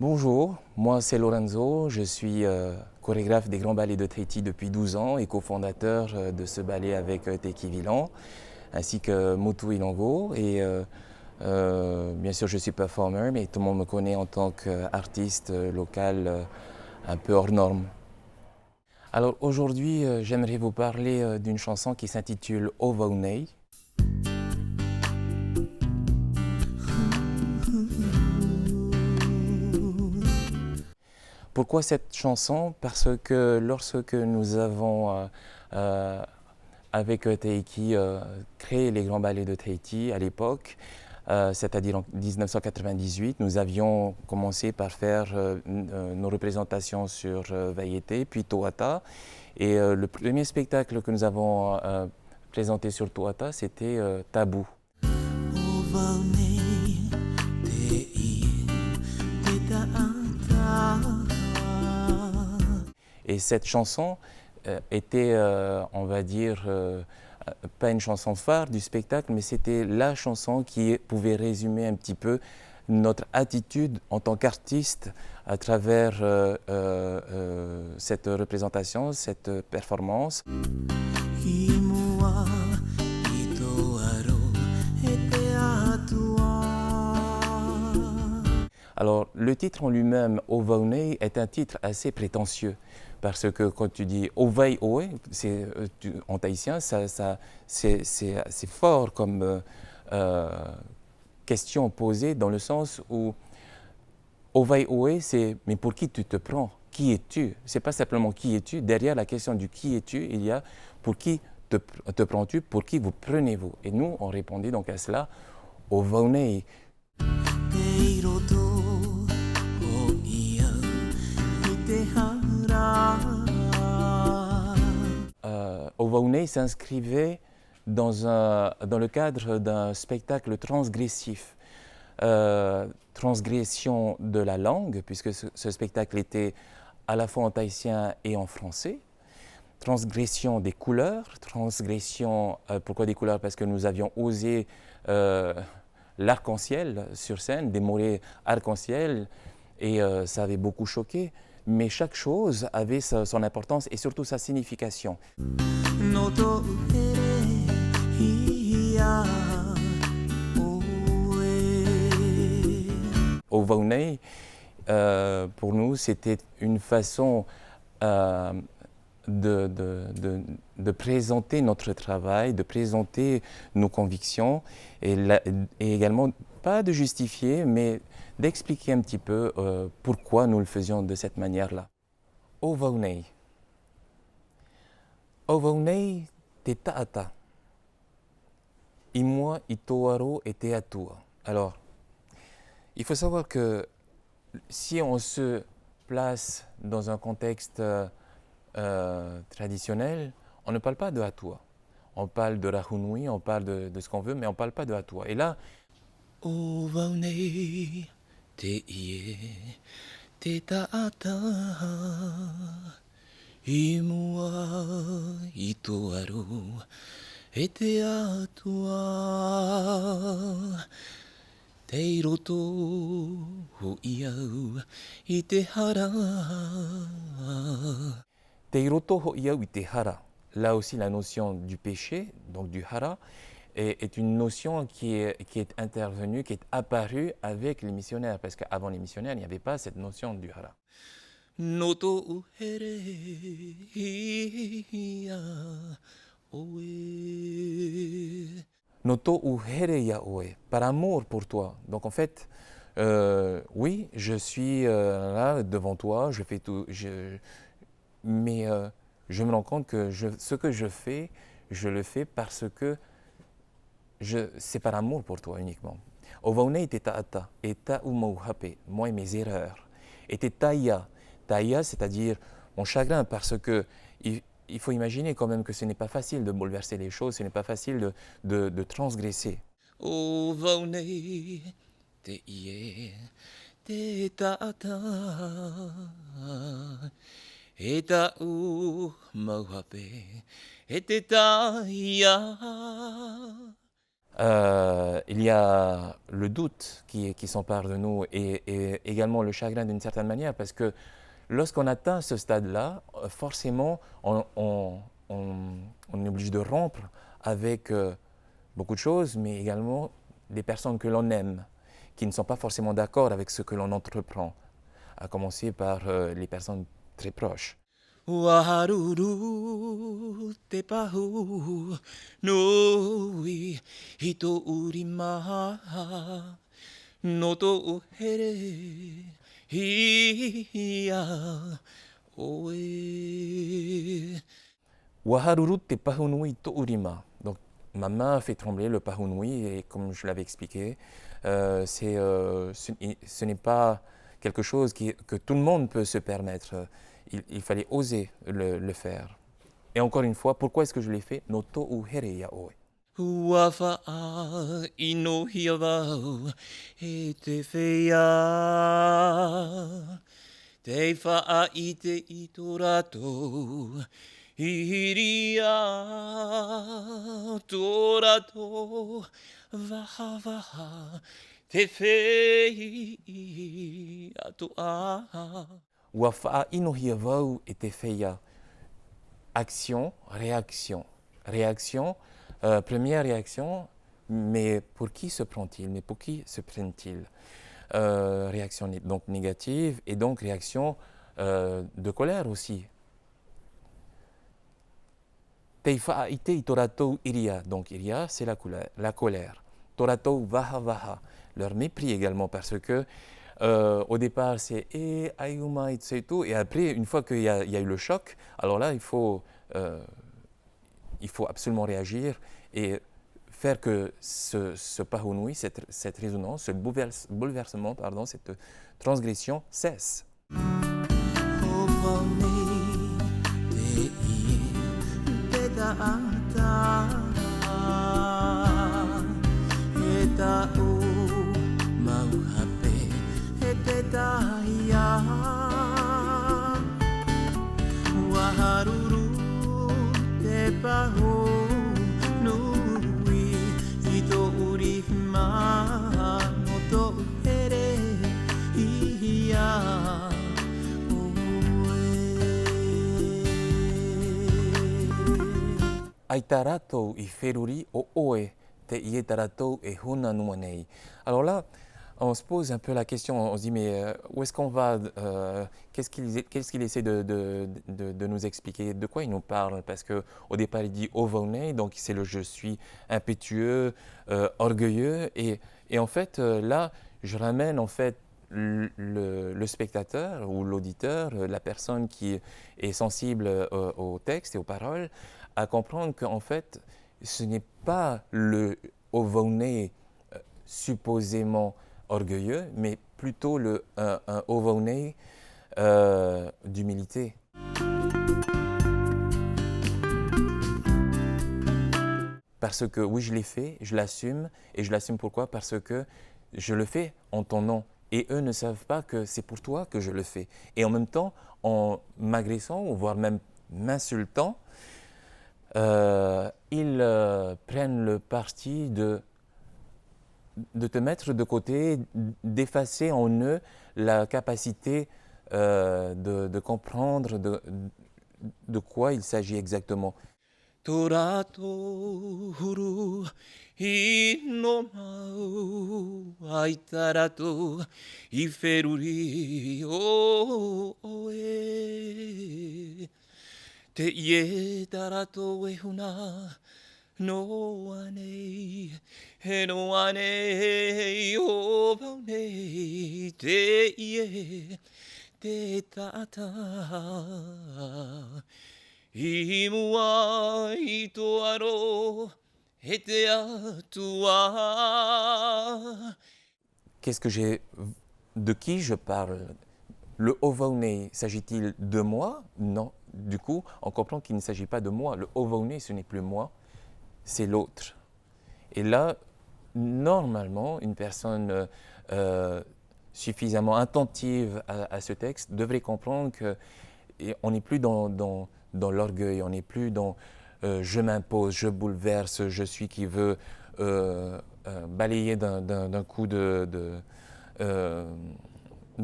Bonjour, moi c'est Lorenzo, je suis chorégraphe des Grands Ballets de Tahiti depuis 12 ans et cofondateur de ce ballet avec Teki Vilan, ainsi que Motu Ilongo. Et bien sûr je suis performer, mais tout le monde me connaît en tant qu'artiste local un peu hors norme. Alors aujourd'hui j'aimerais vous parler d'une chanson qui s'intitule Ovaunei. Pourquoi cette chanson? Parce que lorsque nous avons, avec Teiki, créé les Grands Ballets de Tahiti à l'époque, c'est-à-dire en 1998, nous avions commencé par faire nos représentations sur Vaiete, puis Toata. Et le premier spectacle que nous avons présenté sur Toata, c'était Tabou. Et cette chanson était, on va dire, pas une chanson phare du spectacle, mais c'était la chanson qui pouvait résumer un petit peu notre attitude en tant qu'artiste à travers cette représentation, cette performance. Alors, le titre en lui-même, Ovaunei, est un titre assez prétentieux, parce que quand tu dis Ovai Oe, en tahitien, c'est fort comme question posée, dans le sens où Ovai Oe, c'est mais pour qui tu te prends? Qui es-tu? C'est pas simplement qui es-tu, derrière la question du qui es-tu, il y a pour qui te prends-tu, pour qui vous prenez-vous? Et nous, on répondait donc à cela, Ovaunei. Ovaunei s'inscrivait dans le cadre d'un spectacle transgressif. Transgression de la langue, puisque ce spectacle était à la fois en tahitien et en français. Transgression des couleurs, transgression, pourquoi des couleurs? Parce que nous avions osé l'arc-en-ciel sur scène, des mollets arc-en-ciel, et ça avait beaucoup choqué. Mais chaque chose avait son importance et surtout sa signification. Ovaunei, pour nous, c'était une façon de présenter notre travail, de présenter nos convictions et également, pas de justifier, mais d'expliquer un petit peu pourquoi nous le faisions de cette manière-là. Ovaunei. Ovaunei te taata. Imua itoaro et te atua. Alors, il faut savoir que si on se place dans un contexte traditionnel, on ne parle pas de atua. On parle de rahunui, on parle de ce qu'on veut, mais on ne parle pas de atua. Et là, Ovaunei te ie te taata imua itoaro e te atua Teiroto ho iau i te hara. Teiroto ho iau i te hara. Là aussi, la notion du péché, donc du hara, est une notion qui est intervenue, qui est apparue avec les missionnaires, parce qu'avant les missionnaires, il n'y avait pas cette notion du hara. Noto uhere ia oe. Noto uhereya oe, par amour pour toi. Donc en fait, oui, je suis là devant toi, je fais tout, mais je me rends compte que ce que je le fais parce que c'est par amour pour toi uniquement. Ovaunei te taata, et ta umauhape, moi et mes erreurs. Et te taia, taia, c'est-à-dire mon chagrin, parce que il faut imaginer quand même que ce n'est pas facile de bouleverser les choses, ce n'est pas facile de transgresser. Ovaunei te ie, te te tata e tau mauhape e te taia. Il y a le doute qui s'empare de nous et également le chagrin d'une certaine manière parce que lorsqu'on atteint ce stade-là, forcément on est obligé de rompre avec beaucoup de choses, mais également des personnes que l'on aime, qui ne sont pas forcément d'accord avec ce que l'on entreprend, à commencer par les personnes très proches. Waharuru te pahu nui hito urima no to here hiya oe. Waharuru te pahu nui to urima. Donc ma main fait trembler le pahu nui et comme je l'avais expliqué, ce n'est pas quelque chose que tout le monde peut se permettre. Il fallait oser le faire. Et encore une fois, pourquoi est-ce que je l'ai fait? No to uhere ya oe. Wafa'a ino hiawau e te whea te wha'a i te ito ratou iria tō ratou waha waha te whea to'a. Wafa'a ino hiawau e te whea. Action, réaction. Réaction, première réaction, mais pour qui se prend-il? Mais pour qui se prennent-ils? Réaction donc négative et donc réaction de colère aussi. Teifaite toratou iria, donc iria c'est la colère. Toratou vaha vaha, leur mépris également parce que au départ c'est ayuma itsetu et après une fois qu'il y a eu le choc, alors là il faut absolument réagir et faire que ce pahunui, cette résonance, ce bouleversement, pardon, cette transgression cesse. Aitaratou I feruri o oe te ietaratou e huna nuanei. Alors là, on se pose un peu la question, on se dit mais où est-ce qu'on va, qu'est-ce qu'il essaie de nous expliquer, de quoi il nous parle? Parce qu'au départ il dit ovonei, donc c'est le je suis impétueux, orgueilleux, et en fait là je ramène en fait le spectateur ou l'auditeur, la personne qui est sensible au texte et aux paroles, à comprendre qu'en fait ce n'est pas le ovonei supposément orgueilleux, mais plutôt un ovonei d'humilité. Parce que oui, je l'ai fait, je l'assume, et je l'assume pourquoi? Parce que je le fais en ton nom, et eux ne savent pas que c'est pour toi que je le fais. Et en même temps, en m'agressant, ou voire même m'insultant, ils prennent le parti de te mettre de côté, d'effacer en eux la capacité de comprendre de quoi il s'agit exactement. Torato huru no mau aitarato I feruri o oe te ietarato e huna no anei he no anei o vaunei te ie te tata I mua I to aro he te atua. Qu'est-ce que j'ai, de qui je parle? Le ovonei, s'agit-il de moi? Non. Du coup, on comprend qu'il ne s'agit pas de moi. Le ovonei, ce n'est plus moi, c'est l'autre. Et là, normalement, une personne suffisamment attentive à ce texte devrait comprendre qu'on n'est plus dans l'orgueil, on n'est plus dans je m'impose, je bouleverse, je suis qui veut balayer d'un coup d'un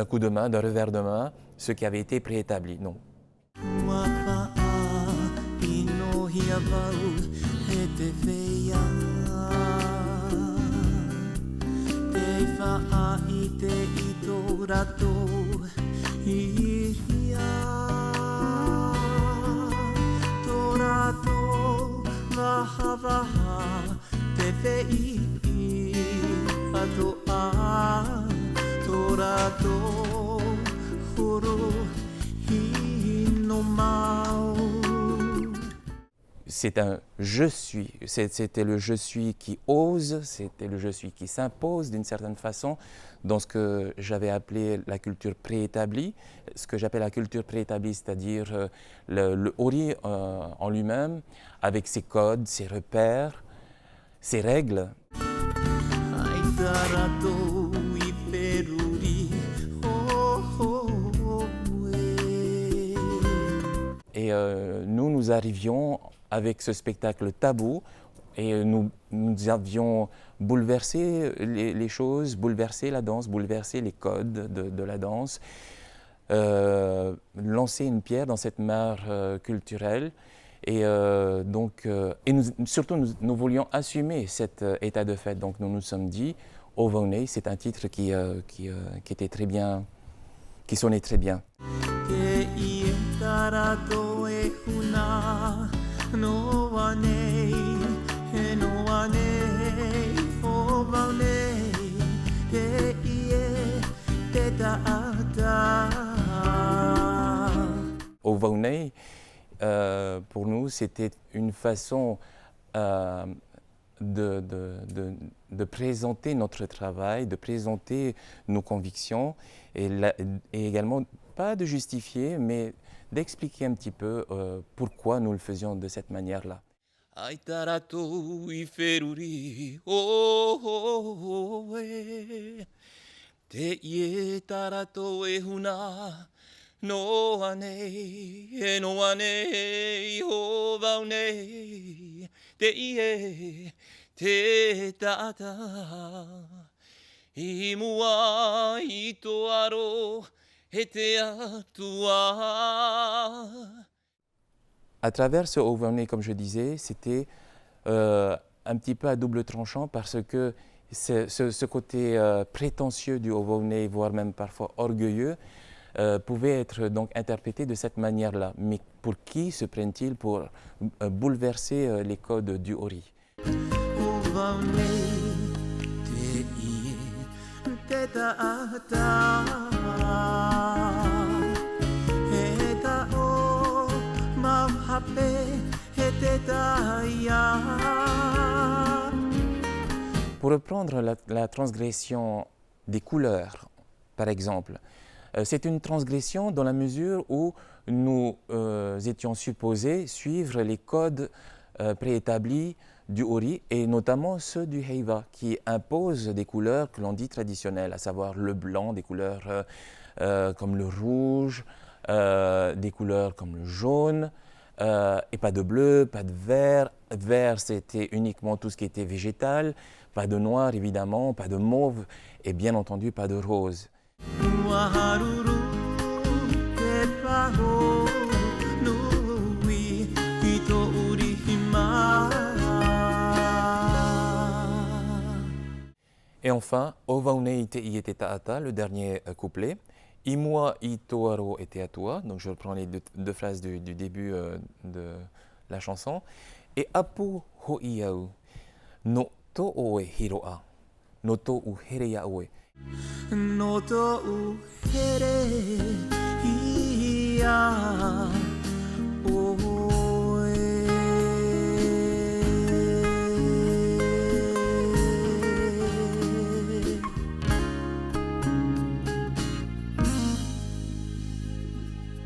coup de main, d'un revers de main, ce qui avait été préétabli. Non. C'est un je suis, c'était le je suis qui ose, c'était le je suis qui s'impose d'une certaine façon dans ce que j'avais appelé la culture préétablie. Ce que j'appelle la culture préétablie, c'est-à-dire le ori en lui-même, avec ses codes, ses repères, ses règles. Et nous arrivions avec ce spectacle tabou et nous avions bouleversé les choses, bouleversé la danse, bouleversé les codes de la danse, lancé une pierre dans cette mare culturelle. Et surtout, nous voulions assumer cet état de fait. Donc nous nous sommes dit, Ovonei, c'est un titre qui était très bien, qui sonnait très bien. Ovonei, pour nous, c'était une façon de présenter notre travail, de présenter nos convictions et également, pas de justifier, mais d'expliquer un petit peu pourquoi nous le faisions de cette manière-là. À travers ce Ovonei, comme je disais, c'était un petit peu à double tranchant parce que ce côté prétentieux du Ovonei, voire même parfois orgueilleux, pouvait être donc interprété de cette manière-là. Mais pour qui se prennent-ils pour bouleverser les codes du Ori? Pour reprendre la transgression des couleurs, par exemple, c'est une transgression dans la mesure où nous étions supposés suivre les codes préétablis du Ori et notamment ceux du Heiva qui imposent des couleurs que l'on dit traditionnelles, à savoir le blanc, des couleurs comme le rouge, des couleurs comme le jaune, et pas de bleu, pas de vert. Vert, c'était uniquement tout ce qui était végétal, pas de noir évidemment, pas de mauve et bien entendu pas de rose. Et enfin, Ovonei te i te taata, le dernier couplet. Imua i toaro e te atua, donc je reprends les deux phrases du début de la chanson. Et apu ho iau, no to oe hiroa, no to u here ya oe. No to u here ia oe.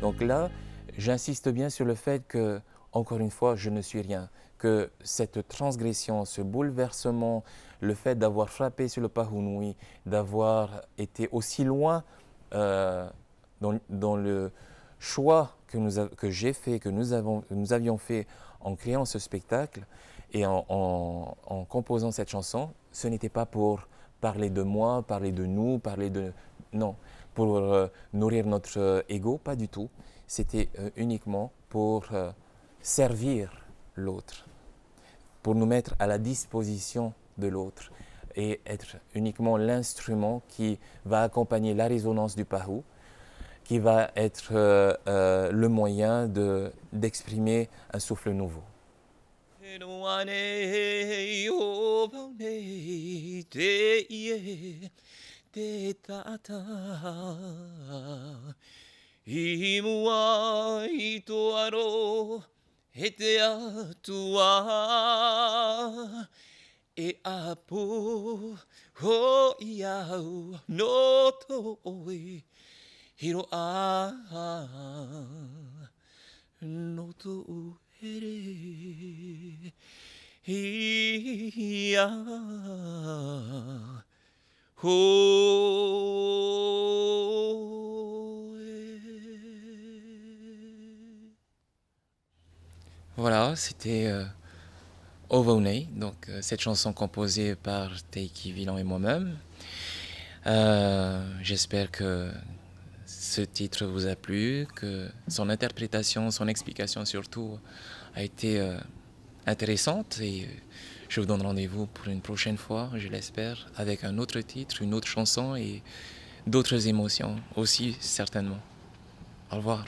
Donc là, j'insiste bien sur le fait que encore une fois, je ne suis rien. Que cette transgression, ce bouleversement, le fait d'avoir frappé sur le Pahunui, d'avoir été aussi loin dans le choix que j'ai fait, que nous avions fait en créant ce spectacle et en composant cette chanson, ce n'était pas pour parler de moi, parler de nous, parler de... Non, pour nourrir notre ego, pas du tout. C'était uniquement pour servir l'autre, pour nous mettre à la disposition de l'autre et être uniquement l'instrument qui va accompagner la résonance du Pahou, qui va être le moyen d'exprimer un souffle nouveau. E apo ho iau no toi hiro a no to ere ia ho. Voilà, c'était Ovonei, donc cette chanson composée par Teiki Villan et moi-même. J'espère que ce titre vous a plu, que son interprétation, son explication surtout a été intéressante et je vous donne rendez-vous pour une prochaine fois, je l'espère, avec un autre titre, une autre chanson et d'autres émotions aussi certainement. Au revoir.